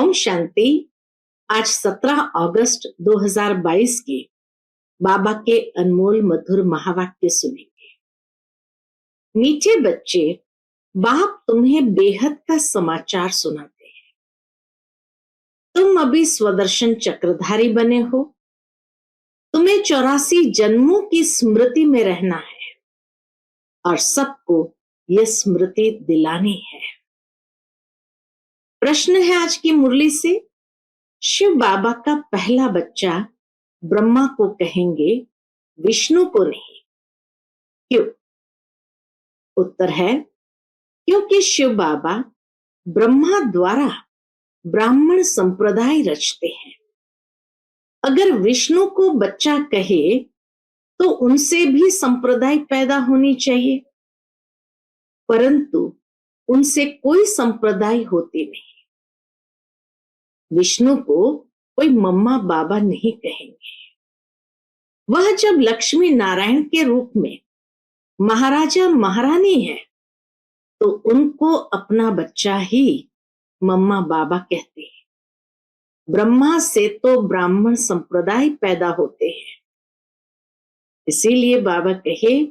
ओम शांति। आज 17 अगस्त 2022 के बाबा के अनमोल मधुर महावाक्य सुनेंगे। मीठे बच्चे, बाप तुम्हें बेहद का समाचार सुनाते हैं। तुम अभी स्वदर्शन चक्रधारी बने हो। तुम्हें 84 जन्मों की स्मृति में रहना है और सबको यह स्मृति दिलानी है। प्रश्न है आज की मुरली से, शिव बाबा का पहला बच्चा ब्रह्मा को कहेंगे, विष्णु को नहीं, क्यों? उत्तर है, क्योंकि शिव बाबा ब्रह्मा द्वारा ब्राह्मण संप्रदाय रचते हैं। अगर विष्णु को बच्चा कहे तो उनसे भी संप्रदाय पैदा होनी चाहिए, परंतु उनसे कोई संप्रदाय होती नहीं। विष्णु को कोई मम्मा बाबा नहीं कहेंगे। वह जब लक्ष्मी नारायण के रूप में महाराजा महारानी है तो उनको अपना बच्चा ही मम्मा बाबा कहते हैं। ब्रह्मा से तो ब्राह्मण संप्रदाय पैदा होते हैं, इसीलिए बाबा कहे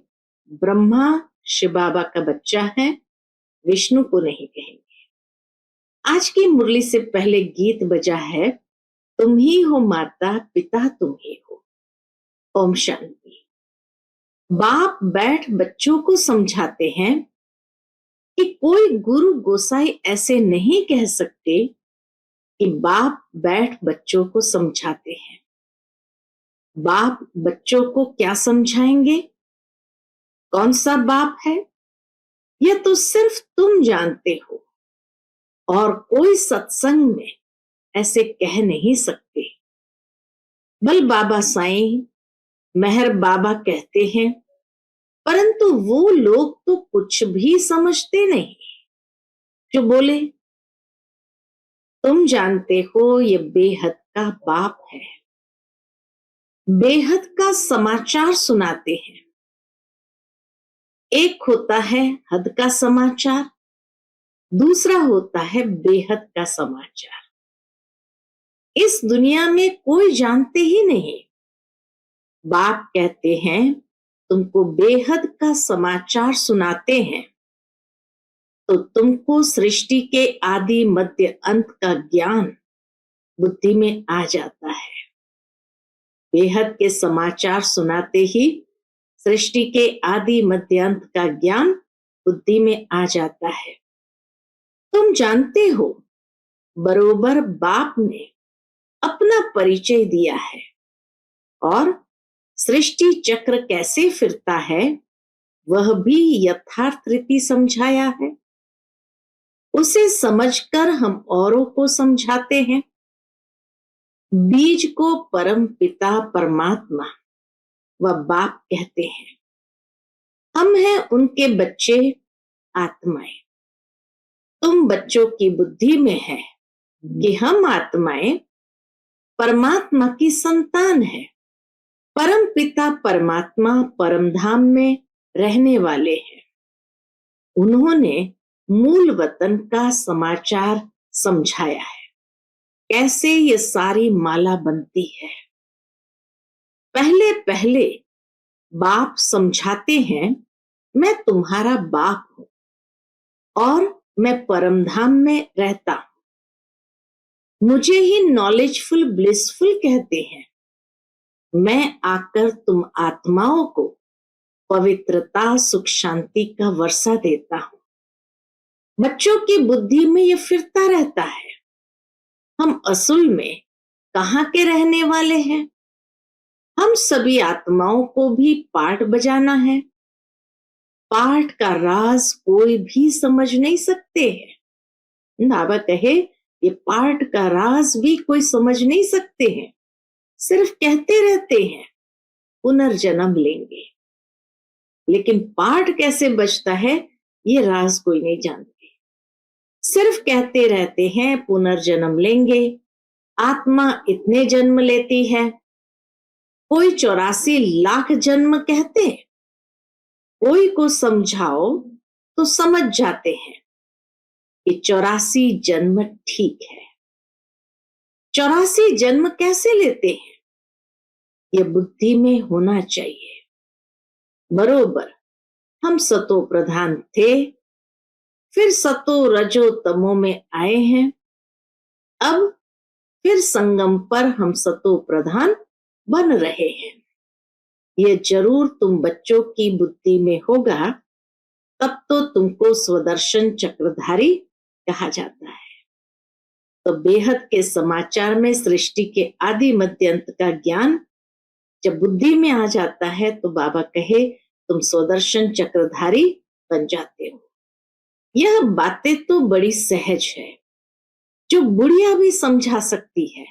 ब्रह्मा शिव बाबा का बच्चा है, विष्णु को नहीं कहेंगे। आज की मुरली से पहले गीत बजा है, तुम ही हो माता पिता तुम ही हो। ओम शांति। बाप बैठ बच्चों को समझाते हैं कि कोई गुरु गोसाई ऐसे नहीं कह सकते कि बाप बैठ बच्चों को समझाते हैं। बाप बच्चों को क्या समझाएंगे? कौन सा बाप है यह तो सिर्फ तुम जानते हो और कोई सत्संग में ऐसे कह नहीं सकते। बल बाबा साईं, मेहर बाबा कहते हैं, परंतु वो लोग तो कुछ भी समझते नहीं जो बोले। तुम जानते हो ये बेहद का बाप है, बेहद का समाचार सुनाते हैं। एक होता है हद का समाचार, दूसरा होता है बेहद का समाचार। इस दुनिया में कोई जानते ही नहीं। बाप कहते हैं तुमको बेहद का समाचार सुनाते हैं तो तुमको सृष्टि के आदि मध्य अंत का ज्ञान बुद्धि में आ जाता है। बेहद के समाचार सुनाते ही सृष्टि के आदि मध्य अंत का ज्ञान बुद्धि में आ जाता है। तुम जानते हो बरोबर बाप ने अपना परिचय दिया है और सृष्टि चक्र कैसे फिरता है वह भी यथार्थ रीति समझाया है। उसे समझकर हम औरों को समझाते हैं। बीज को परम पिता परमात्मा व बाप कहते हैं। हम हैं उनके बच्चे, आत्माएं। तुम बच्चों की बुद्धि में है कि हम आत्माएं परमात्मा की संतान है। परम पिता परमात्मा परम धाम में रहने वाले हैं। उन्होंने मूल वतन का समाचार समझाया है, कैसे ये सारी माला बनती है। पहले पहले बाप समझाते हैं, मैं तुम्हारा बाप हूं और मैं परमधाम में रहता हूं। मुझे ही नॉलेजफुल ब्लिसफुल कहते हैं। मैं आकर तुम आत्माओं को पवित्रता सुख शांति का वर्षा देता हूं। बच्चों की बुद्धि में यह फिरता रहता है, हम असल में कहाँ के रहने वाले हैं। हम सभी आत्माओं को भी पाठ बजाना है। पाठ का राज कोई भी समझ नहीं सकते हैं। बाबा कहे ये पाठ का राज भी कोई समझ नहीं सकते हैं, सिर्फ कहते रहते हैं पुनर्जन्म लेंगे, लेकिन पाठ कैसे बचता है ये राज कोई नहीं जानते। सिर्फ कहते रहते हैं पुनर्जन्म लेंगे, आत्मा इतने जन्म लेती है। कोई 84 लाख जन्म कहते हैं। कोई को समझाओ तो समझ जाते हैं कि 84 जन्म ठीक है, 84 जन्म कैसे लेते हैं, ये बुद्धि में होना चाहिए। बरोबर हम सतो प्रधान थे, फिर सतो रजो तमो में आए हैं, अब फिर संगम पर हम सतो प्रधान बन रहे हैं। ये जरूर तुम बच्चों की बुद्धि में होगा, तब तो तुमको स्वदर्शन चक्रधारी कहा जाता है। तो बेहद के समाचार में सृष्टि के आदि मध्य अंत का ज्ञान जब बुद्धि में आ जाता है तो बाबा कहे तुम स्वदर्शन चक्रधारी बन जाते हो। यह बातें तो बड़ी सहज है, जो बुढ़िया भी समझा सकती है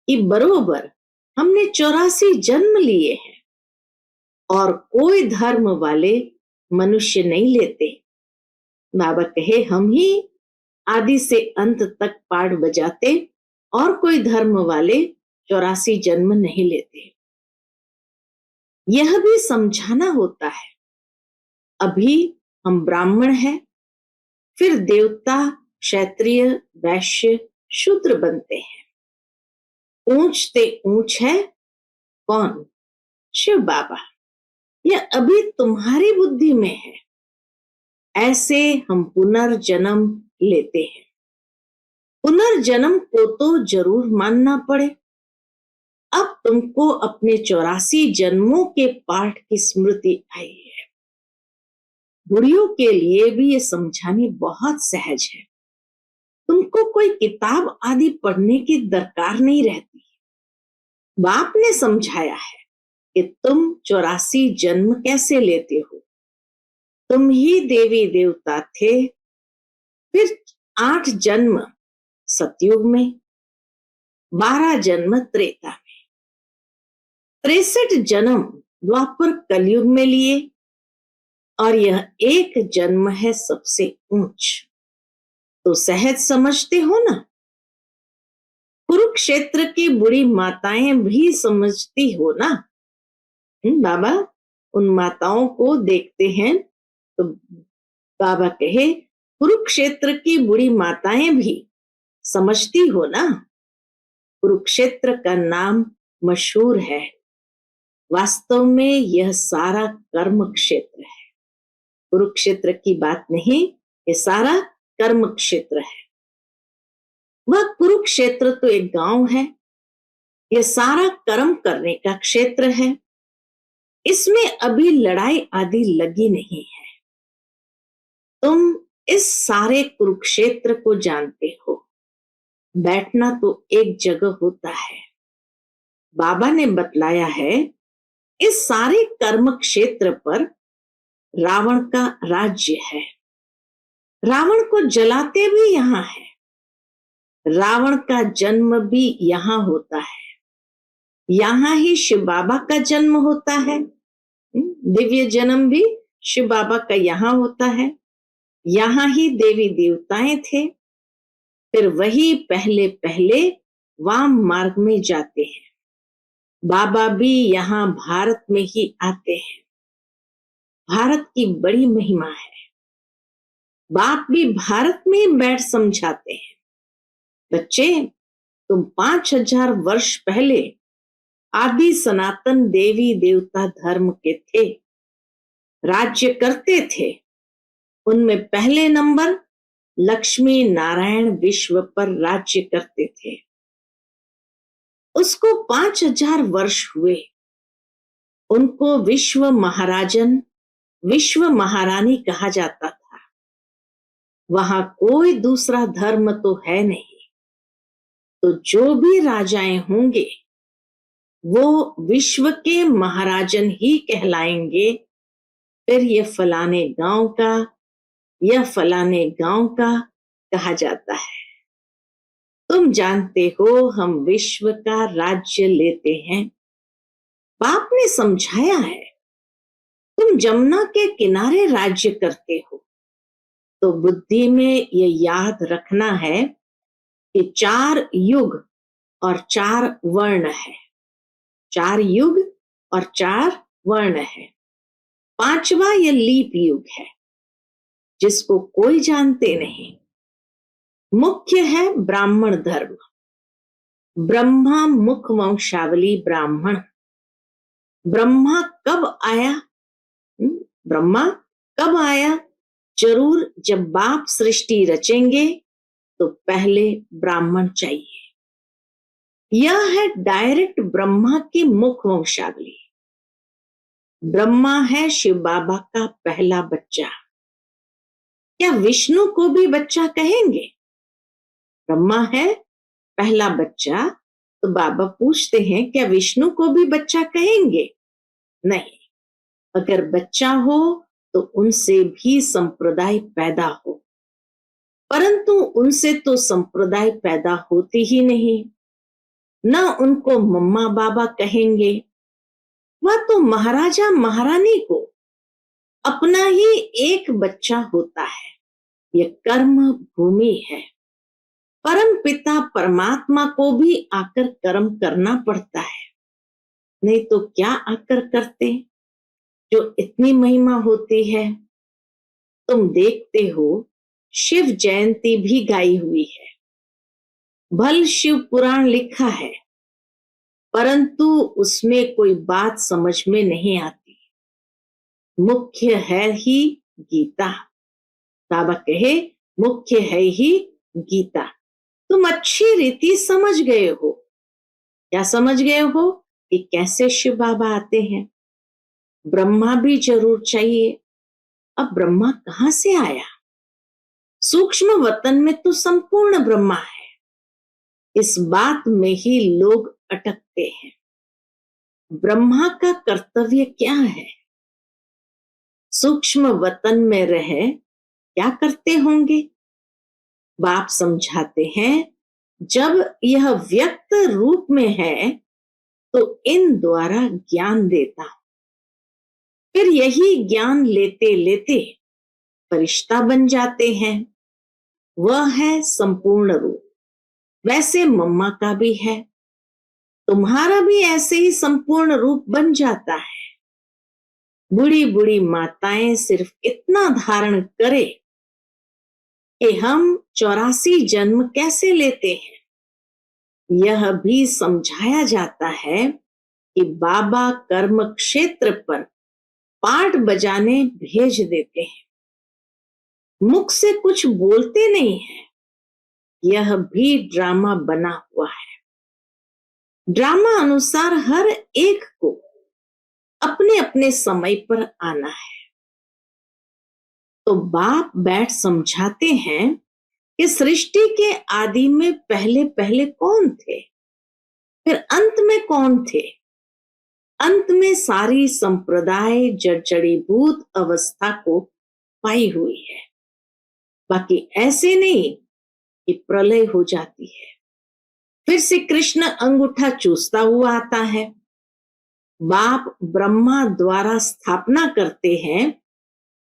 कि बरोबर हमने 84 जन्म लिए हैं और कोई धर्म वाले मनुष्य नहीं लेते। बाबा कहे हम ही आदि से अंत तक पाठ बजाते और कोई धर्म वाले 84 जन्म नहीं लेते। यह भी समझाना होता है। अभी हम ब्राह्मण हैं, फिर देवता, क्षत्रिय, वैश्य, शूद्र बनते हैं। ऊंचते ऊंच है कौन? शिव बाबा। यह अभी तुम्हारी बुद्धि में है। ऐसे हम पुनर्जन्म लेते हैं। पुनर्जन्म को तो जरूर मानना पड़े। अब तुमको अपने 84 जन्मों के पाठ की स्मृति आई है। बुढ़ियों के लिए भी ये समझानी बहुत सहज है। तुमको कोई किताब आदि पढ़ने की दरकार नहीं रहती। बाप ने समझाया है कि तुम 84 जन्म कैसे लेते हो। तुम ही देवी देवता थे, फिर 8 जन्म सतयुग में, 12 जन्म त्रेता में, 63 जन्म द्वापर कलयुग में लिए, और यह एक जन्म है सबसे ऊंच। तो सहज समझते हो ना। कुरुक्षेत्र की बुढ़ी माताएं भी समझती हो ना। बाबा उन माताओं को देखते हैं तो बाबा कहे कुरुक्षेत्र की बुढ़ी माताएं भी समझती हो ना। कुरुक्षेत्र का नाम मशहूर है, वास्तव में यह सारा कर्म क्षेत्र है। कुरुक्षेत्र की बात नहीं, ये सारा कर्म क्षेत्र है। वह कुरुक्षेत्र तो एक गांव है, यह सारा कर्म करने का क्षेत्र है। इसमें अभी लड़ाई आदि लगी नहीं है। तुम इस सारे कुरुक्षेत्र को जानते हो। बैठना तो एक जगह होता है। बाबा ने बतलाया है इस सारे कर्म क्षेत्र पर रावण का राज्य है। रावण को जलाते भी यहां है। रावण का जन्म भी यहां होता है। यहां ही शिव बाबा का जन्म होता है। दिव्य जन्म भी शिव बाबा का यहां होता है। यहां ही देवी देवताएं थे। फिर वही पहले पहले वाम मार्ग में जाते हैं। बाबा भी यहाँ भारत में ही आते हैं। भारत की बड़ी महिमा है। बाप भी भारत में बैठ समझाते हैं। बच्चे तुम 5000 वर्ष पहले आदि सनातन देवी देवता धर्म के थे, राज्य करते थे। उनमें पहले नंबर लक्ष्मी नारायण विश्व पर राज्य करते थे। उसको 5000 वर्ष हुए। उनको विश्व महाराजन, विश्व महारानी कहा जाता था। वहां कोई दूसरा धर्म तो है नहीं। तो जो भी राजाएं होंगे वो विश्व के महाराजन ही कहलाएंगे। फिर ये फलाने गांव का या फलाने गांव का कहा जाता है। तुम जानते हो हम विश्व का राज्य लेते हैं। बाप ने समझाया है तुम जमुना के किनारे राज्य करते हो। तो बुद्धि में ये याद रखना है कि 4 युग और 4 वर्ण है। 4 युग और 4 वर्ण है। 5वां ये लीप युग है, जिसको कोई जानते नहीं। मुख्य है ब्राह्मण धर्म। ब्रह्मा मुख वंशावली ब्राह्मण। ब्रह्मा कब आया? ब्रह्मा कब आया? जरूर जब बाप सृष्टि रचेंगे तो पहले ब्राह्मण चाहिए। यह है डायरेक्ट ब्रह्मा की मुख वंशावली। ब्रह्मा है शिव बाबा का पहला बच्चा। क्या विष्णु को भी बच्चा कहेंगे? ब्रह्मा है पहला बच्चा, तो बाबा पूछते हैं क्या विष्णु को भी बच्चा कहेंगे? नहीं, अगर बच्चा हो तो उनसे भी संप्रदाय पैदा हो, परंतु उनसे तो संप्रदाय पैदा होती ही नहीं। न उनको मम्मा बाबा कहेंगे, वह तो महाराजा महारानी को अपना ही एक बच्चा होता है। यह कर्म भूमि है। परम पिता परमात्मा को भी आकर कर्म करना पड़ता है, नहीं तो क्या आकर करते, जो इतनी महिमा होती है। तुम देखते हो शिव जयंती भी गाई हुई है, भल शिव पुराण लिखा है, परंतु उसमें कोई बात समझ में नहीं आती। मुख्य है ही गीता। बाबा कहे मुख्य है ही गीता। तुम अच्छी रीति समझ गए हो। क्या समझ गए हो? कि कैसे शिव बाबा आते हैं। ब्रह्मा भी जरूर चाहिए। अब ब्रह्मा कहां से आया? सूक्ष्म वतन में तो संपूर्ण ब्रह्मा है। इस बात में ही लोग अटकते हैं। ब्रह्मा का कर्तव्य क्या है? सूक्ष्म वतन में रहे क्या करते होंगे? बाप समझाते हैं, जब यह व्यक्त रूप में है तो इन द्वारा ज्ञान देता हूं, फिर यही ज्ञान लेते लेते फरिश्ता बन जाते हैं। वह है संपूर्ण रूप। वैसे मम्मा का भी है, तुम्हारा भी ऐसे ही संपूर्ण रूप बन जाता है। बूढ़ी बूढ़ी माताएं सिर्फ इतना धारण करे कि हम 84 जन्म कैसे लेते हैं। यह भी समझाया जाता है कि बाबा कर्म क्षेत्र पर पाठ बजाने भेज देते हैं, मुख से कुछ बोलते नहीं है। यह भी ड्रामा बना हुआ है। ड्रामा अनुसार हर एक को अपने अपने समय पर आना है। तो बाप बैठ समझाते हैं कि सृष्टि के आदि में पहले पहले कौन थे, फिर अंत में कौन थे। अंत में सारी संप्रदाय जड़जड़ीभूत अवस्था को पाई हुई है। बाकी ऐसे नहीं कि प्रलय हो जाती है, फिर से कृष्ण अंगूठा चूसता हुआ आता है। बाप ब्रह्मा द्वारा स्थापना करते हैं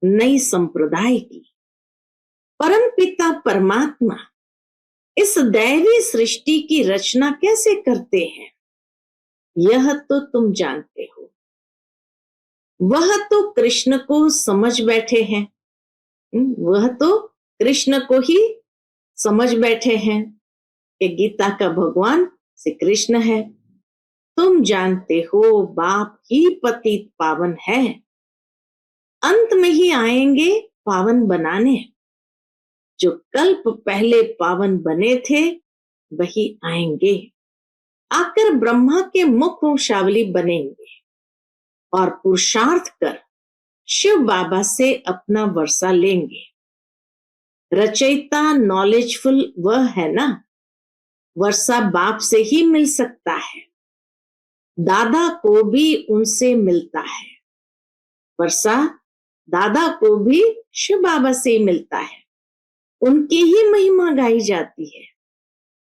नई संप्रदाय की। परम पिता परमात्मा इस दैवी सृष्टि की रचना कैसे करते हैं, यह तो तुम जानते हो। वह तो कृष्ण को समझ बैठे हैं। वह तो कृष्ण को ही समझ बैठे हैं कि गीता का भगवान श्री कृष्ण है। तुम जानते हो बाप ही पतित पावन है। अंत में ही आएंगे पावन बनाने। जो कल्प पहले पावन बने थे वही आएंगे, आकर ब्रह्मा के मुख वंशावली बनेंगे और पुरुषार्थ कर शिव बाबा से अपना वर्षा लेंगे। रचयिता नॉलेजफुल वह है ना, वर्षा बाप से ही मिल सकता है। दादा को भी उनसे मिलता है। वर्षा दादा को भी शिव बाबा से मिलता है। उनकी ही महिमा गाई जाती है।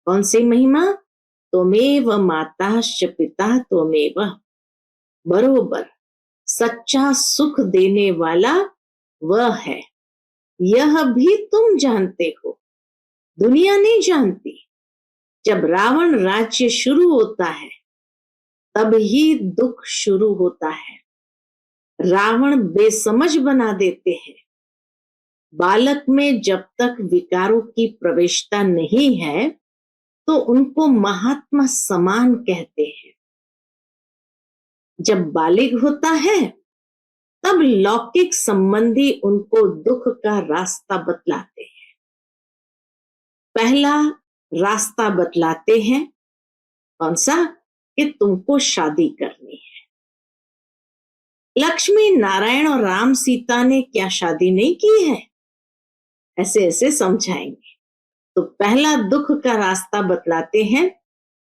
कौन सी महिमा? त्वमेव माता च पिता त्वमेव। बरोबर सच्चा सुख देने वाला वह है। यह भी तुम जानते हो, दुनिया नहीं जानती। जब रावण राज्य शुरू होता है तब ही दुख शुरू होता है। रावण बेसमझ बना देते हैं। बालक में जब तक विकारों की प्रवेशता नहीं है तो उनको महात्मा समान कहते हैं। जब बालिग होता है तब लौकिक संबंधी उनको दुख का रास्ता बतलाते हैं। पहला रास्ता बतलाते हैं कौन सा? कि तुमको शादी करनी है। लक्ष्मी नारायण और राम सीता ने क्या शादी नहीं की है? ऐसे ऐसे समझाएंगे। तो पहला दुख का रास्ता बतलाते हैं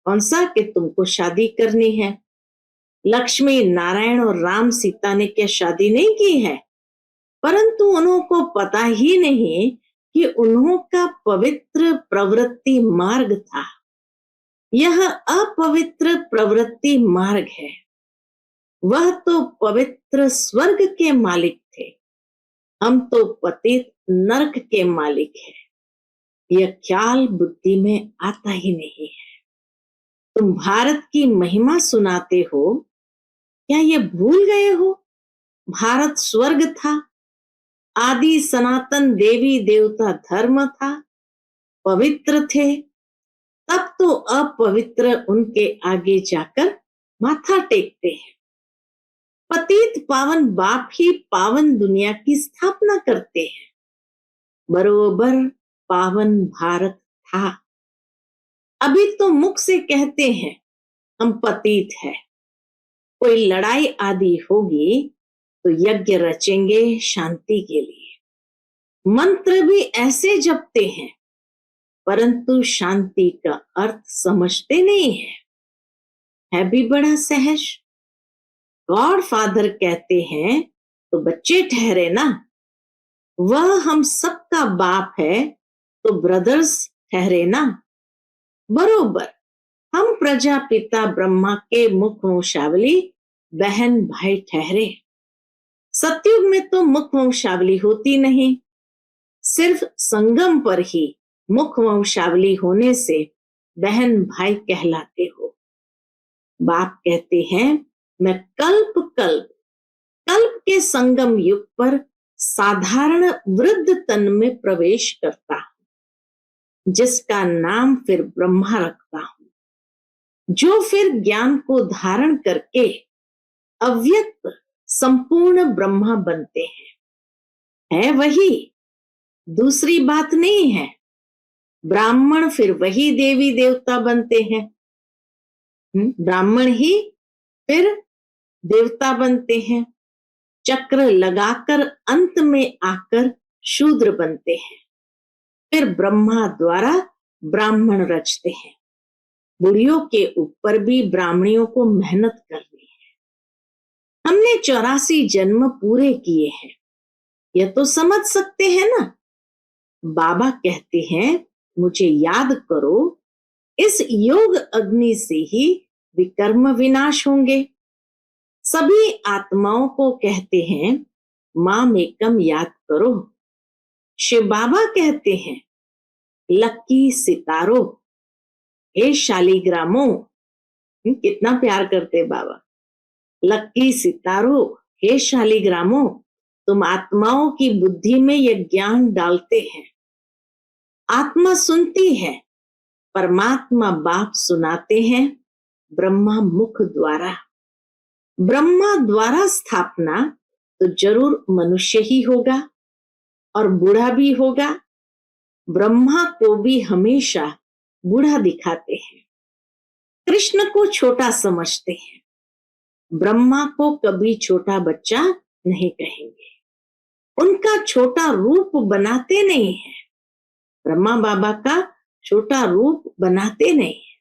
कौन सा? कि तुमको शादी करनी है। लक्ष्मी नारायण और राम सीता ने क्या शादी नहीं की है? परंतु उन्हों को पता ही नहीं कि उन्हों का पवित्र प्रवृत्ति मार्ग था। यह अपवित्र प्रवृत्ति मार्ग है। वह तो पवित्र स्वर्ग के मालिक थे, हम तो पतित नरक के मालिक हैं। यह ख्याल बुद्धि में आता ही नहीं है। तुम भारत की महिमा सुनाते हो, क्या ये भूल गए हो? भारत स्वर्ग था, आदि सनातन देवी देवता धर्म था, पवित्र थे। तब तो अपवित्र उनके आगे जाकर माथा टेकते हैं। पतित पावन बाप ही पावन दुनिया की स्थापना करते हैं। बरोबर पावन भारत था। अभी तो मुख से कहते हैं हम पतित हैं। कोई लड़ाई आदि होगी तो यज्ञ रचेंगे शांति के लिए। मंत्र भी ऐसे जपते हैं, परंतु शांति का अर्थ समझते नहीं है भी बड़ा सहज। गॉड फादर कहते हैं तो बच्चे ठहरे ना। वह हम सबका बाप है तो ब्रदर्स ठहरे ना। बरोबर हम प्रजापिता ब्रह्मा के मुख वंशावली बहन भाई ठहरे। सतयुग में तो मुख वंशावली होती नहीं, सिर्फ संगम पर ही मुख वंशावली होने से बहन भाई कहलाते हो। बाप कहते हैं मैं कल्प कल्प कल्प के संगम युग पर साधारण वृद्ध तन में प्रवेश करता हूं, जिसका नाम फिर ब्रह्मा रखता हूं, जो फिर ज्ञान को धारण करके अव्यक्त संपूर्ण ब्रह्मा बनते हैं। है वही, दूसरी बात नहीं है। ब्राह्मण फिर वही देवी देवता बनते हैं। ब्राह्मण ही फिर देवता बनते हैं। चक्र लगाकर अंत में आकर शूद्र बनते हैं। फिर ब्रह्मा द्वारा ब्राह्मण रचते हैं। बुढ़ियों के ऊपर भी ब्राह्मणियों को मेहनत करनी है। हमने 84 जन्म पूरे किए हैं, यह तो समझ सकते हैं ना। बाबा कहते हैं मुझे याद करो, इस योग अग्नि से ही विकर्म विनाश होंगे। सभी आत्माओं को कहते हैं माम एकम याद करो। शिव बाबा कहते हैं लक्की सितारो, हे शालिग्रामो। कितना प्यार करते बाबा। लक्की सितारो, हे शालिग्रामो, तुम आत्माओं की बुद्धि में यह ज्ञान डालते हैं। आत्मा सुनती है, परमात्मा बाप सुनाते हैं ब्रह्मा मुख द्वारा। ब्रह्मा द्वारा स्थापना तो जरूर मनुष्य ही होगा और बूढ़ा भी होगा। ब्रह्मा को भी हमेशा बूढ़ा दिखाते हैं। कृष्ण को छोटा समझते हैं, ब्रह्मा को कभी छोटा बच्चा नहीं कहेंगे। उनका छोटा रूप बनाते नहीं है। ब्रह्मा बाबा का छोटा रूप बनाते नहीं है।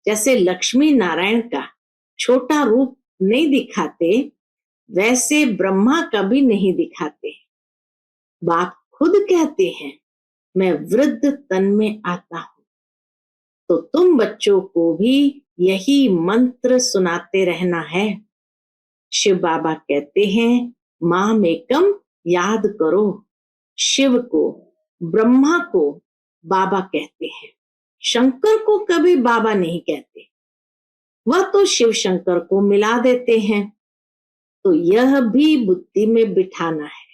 जैसे लक्ष्मी नारायण का छोटा रूप नहीं दिखाते, वैसे ब्रह्मा का भी नहीं दिखाते। बाप खुद कहते हैं मैं वृद्ध तन में आता हूं। तो तुम बच्चों को भी यही मंत्र सुनाते रहना है। शिव बाबा कहते हैं माम एकम याद करो। शिव को, ब्रह्मा को बाबा कहते हैं। शंकर को कभी बाबा नहीं कहते, वह तो शिव शंकर को मिला देते हैं। तो यह भी बुद्धि में बिठाना है।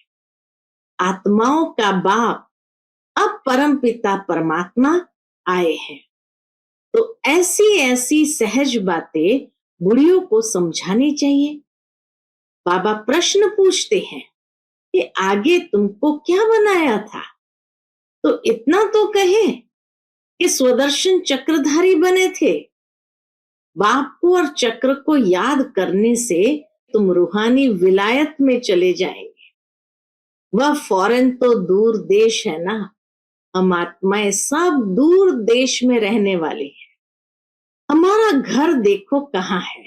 आत्माओं का बाप अब परम पिता परमात्मा आए हैं। तो ऐसी ऐसी सहज बातें बुढ़ियों को समझानी चाहिए। बाबा प्रश्न पूछते हैं कि आगे तुमको क्या बनाया था, तो इतना तो कहे कि स्वदर्शन चक्रधारी बने थे। बाप को और चक्र को याद करने से तुम रूहानी विलायत में चले जाएंगे। वह फॉरेन तो दूर देश है ना, हम आत्माएं सब दूर देश में रहने वाली हैं। हमारा घर देखो कहाँ है,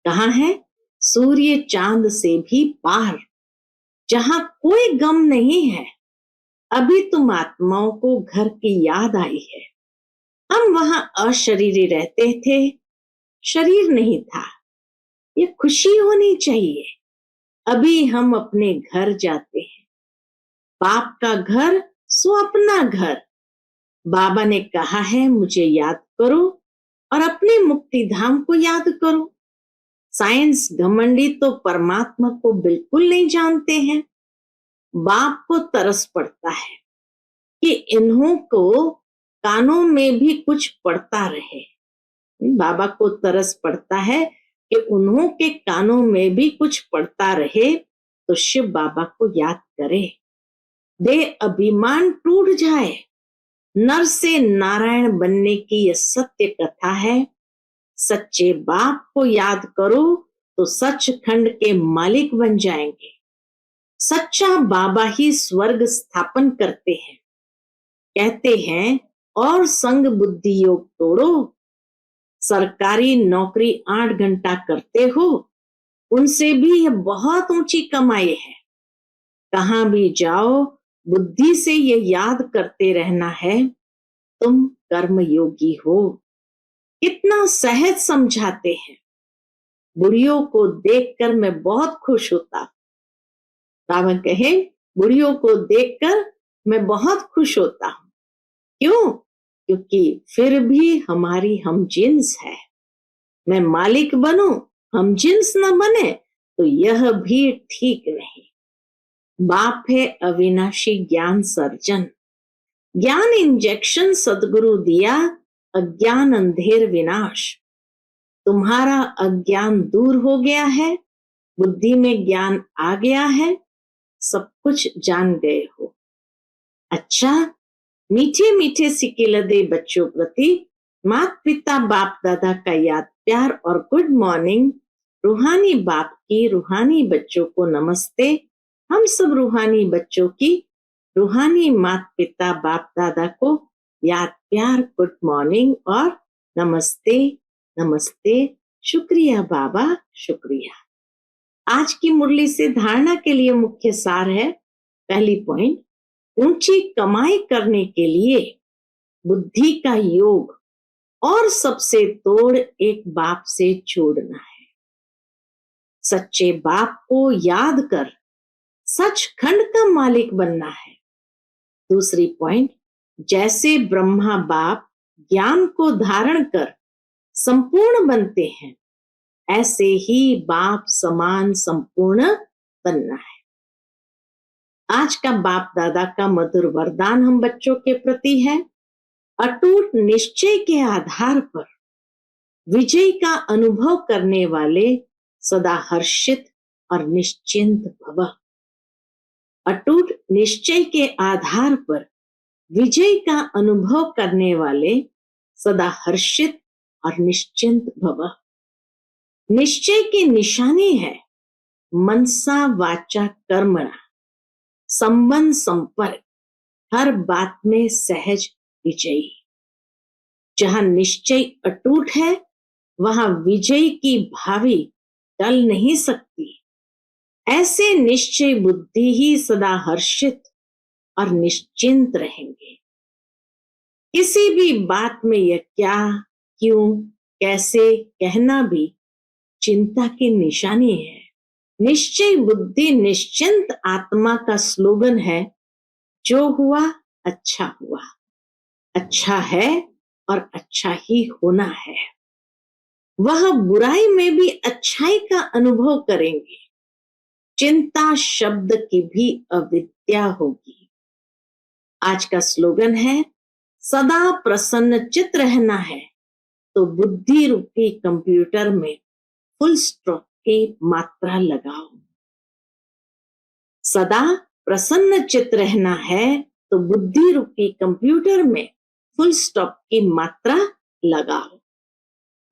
कहाँ है? सूर्य चांद से भी पार, जहां कोई गम नहीं है। अभी तुम आत्माओं को घर की याद आई है। हम वहां अशरीरी रहते थे, शरीर नहीं था। ये खुशी होनी चाहिए। अभी हम अपने घर जाते हैं। बाप का घर सो अपना घर। बाबा ने कहा है मुझे याद करो और अपने मुक्ति धाम को याद करो। साइंस घमंडी तो परमात्मा को बिल्कुल नहीं जानते हैं। बाप को तरस पड़ता है कि इन्हों को कानों में भी कुछ पड़ता रहे। बाबा को तरस पड़ता है कि उन्हों के कानों में भी कुछ पड़ता रहे, तो शिव बाबा को याद करे। दे अभिमान टूट जाए। नर से नारायण बनने की यह सत्य कथा है। सच्चे बाप को याद करो तो सचखंड के मालिक बन जाएंगे। सच्चा बाबा ही स्वर्ग स्थापन करते हैं। कहते हैं और संग बुद्धि योग तोड़ो। सरकारी नौकरी 8 घंटा करते हो, उनसे भी यह बहुत ऊंची कमाई है। कहां भी जाओ बुद्धि से ये याद करते रहना है, तुम कर्म योगी हो। कितना सहज समझाते हैं। बुढ़ियों को देखकर मैं बहुत खुश होता। बाबा कहे बुढ़ियों को देखकर मैं बहुत खुश होता हूं। क्यों? क्योंकि फिर भी हमारी हम जिन्स है। मैं मालिक बनूं, हम जिन्स न बने तो यह भी ठीक नहीं। बाप है अविनाशी ज्ञान सर्जन। ज्ञान इंजेक्शन सदगुरु दिया, अज्ञान अंधेर विनाश। तुम्हारा अज्ञान दूर हो गया है, बुद्धि में ज्ञान आ गया है, सब कुछ जान गए हो। अच्छा, मीठे मीठे सिक्के लदे बच्चों प्रति माता पिता बाप दादा का याद प्यार और गुड मॉर्निंग। रूहानी बाप की रूहानी बच्चों को नमस्ते। हम सब रूहानी बच्चों की रूहानी माता पिता बाप दादा को याद प्यार गुड मॉर्निंग और नमस्ते नमस्ते। शुक्रिया बाबा, शुक्रिया। आज की मुरली से धारणा के लिए मुख्य सार है। पहली पॉइंट, ऊंची कमाई करने के लिए बुद्धि का योग और सबसे तोड़ एक बाप से जोड़ना है। सच्चे बाप को याद कर सचखंड का मालिक बनना है। दूसरी पॉइंट, जैसे ब्रह्मा बाप ज्ञान को धारण कर संपूर्ण बनते हैं, ऐसे ही बाप समान संपूर्ण बनना है। आज का बाप दादा का मधुर वरदान हम बच्चों के प्रति है। अटूट निश्चय के आधार पर विजय का अनुभव करने वाले सदा हर्षित और निश्चिंत भव। अटूट निश्चय के आधार पर विजय का अनुभव करने वाले सदा हर्षित और निश्चिंत भव। निश्चय की निशानी है मनसा वाचा कर्मणा, संबंध संपर्क, हर बात में सहज विजयी। जहां निश्चय अटूट है वहां विजय की भावी टल नहीं सकती। ऐसे निश्चय बुद्धि ही सदा हर्षित और निश्चिंत रहेंगे। किसी भी बात में यह क्या, क्यों, कैसे कहना भी चिंता की निशानी है। निश्चय बुद्धि निश्चिंत आत्मा का स्लोगन है। जो हुआ अच्छा हुआ, अच्छा है और अच्छा ही होना है। वह बुराई में भी अच्छाई का अनुभव करेंगे। चिंता शब्द की भी अविद्या होगी। आज का स्लोगन है सदा प्रसन्न चित रहना है तो बुद्धि रूपी कंप्यूटर में फुल स्टॉप की मात्रा लगाओ। सदा प्रसन्न चित रहना है तो बुद्धि रूपी कंप्यूटर में फुल स्टॉप की मात्रा लगाओ।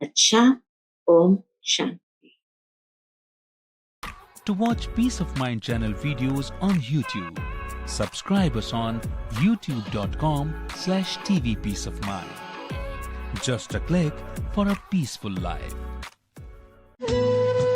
अच्छा, Om Shanti. To watch Peace of Mind channel videos on YouTube, subscribe us on youtube.com/tvpeaceofmind. Just a click for a peaceful life.